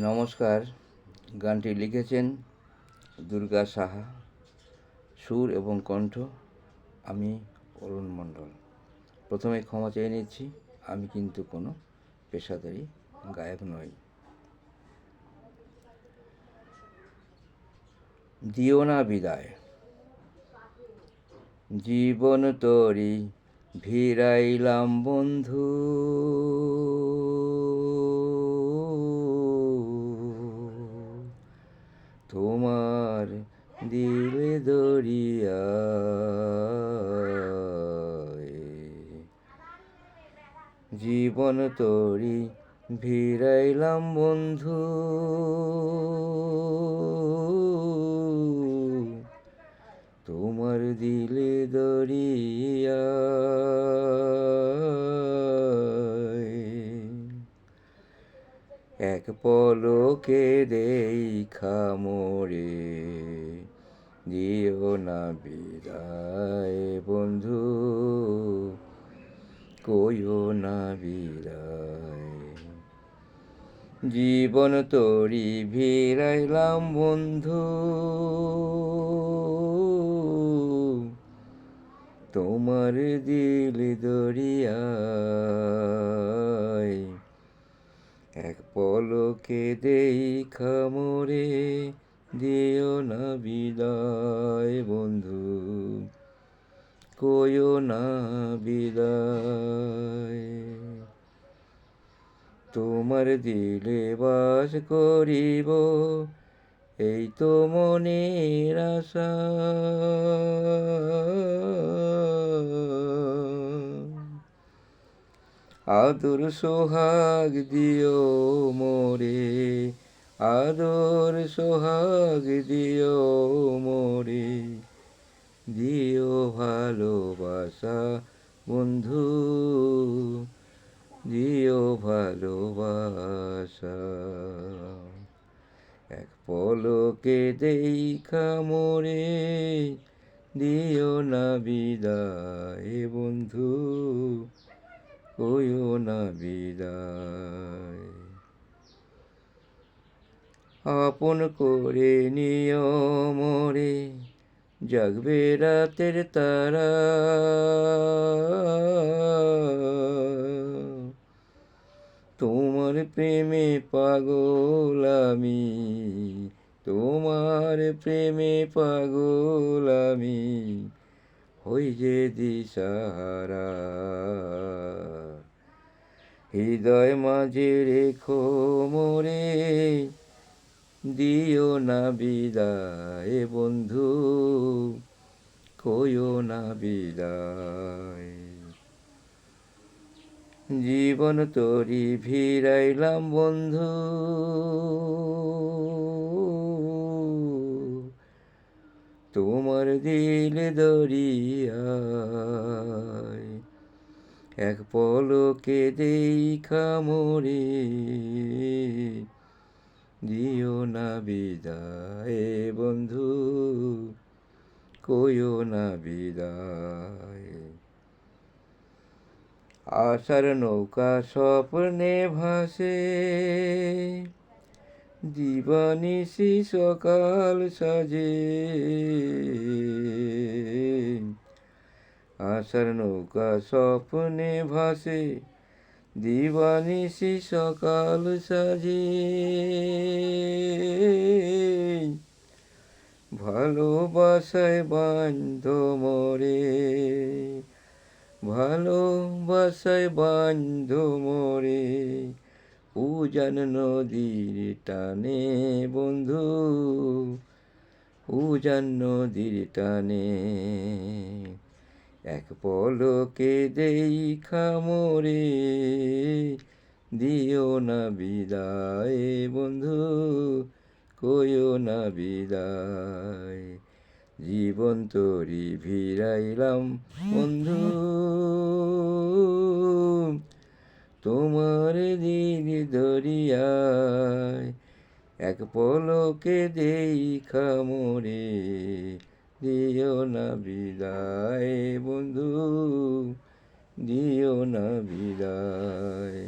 নমস্কার। গানটি লিখেছেন দুর্গা সাহা, সুর এবং কণ্ঠ আমি অরুণ মণ্ডল। প্রথমে ক্ষমা চেয়ে নিচ্ছি, আমি কিন্তু কোনো পেশাদারি গায়ক নই। দিও না বিদায়, জীবন তরি ভিড়াইলাম বন্ধু, তোমার দিলে দরিয়ায়, জীবন তরি ভিড়াইলাম বন্ধু, তোমার দিলে দরিয়ায়, এক পলকে দেখা মোরে, দিও না বিদায় বন্ধু, কইও না বিদায়, জীবন তরি ভিড়াইলাম বন্ধু, তোমার দিল দরিয়ায়, এক পলকে দেখা মোরে, দিও না বিদায় বন্ধু, কইও না বিদায়, তোমার দিলে বাস করিব, এই তো মনের আশা, আদর সোহাগ দিও মোরে, আদর সোহাগ দিও মোরে, দিও ভালোবাসা বন্ধু, দিও ভালোবাসা, এক পলকে দেখা মোরে, দিও না বিদায় বন্ধু, কইও না বিদায়, আপন করে নিও মোরে, জাগবে রাতের তারা, তোমার প্রেমে পাগল আমি, তোমার প্রেমে পাগল আমি, হই যে দিশাহারা, হৃদয় মাঝে রেখো মোরে, দিও না বিদায় বন্ধু, কইও না বিদায়, জীবন তরি ভিড়াইলাম বন্ধু, তোমার দিল দরিয়ায়, এক পলকে দেখা মোরে, দিও না বিদায় বন্ধু, কইও না বিদায়, আশার নৌকা স্বপ্নে ভাসে, দিবানিশি সকাল সাজে, আশার নৌকা স্বপ্নে ভাসে, দিবানিশি সকাল সাজে, ভালোবাসায় বান্ধ মোরে, ভালোবাসায় বান্ধ মোরে, উজান নদীর টানে বন্ধু, উজান নদীর টানে, এক পলকে দেখা মোরে, দিও না বিদায় বন্ধু, কইও না বিদায়, জীবন তরি ভিড়াইলাম বন্ধু, তোমার দিল দরিয়ায়, এক পলকে দেখা মোরে, দিও না বিদায় বন্ধু, দিও না বিদায়।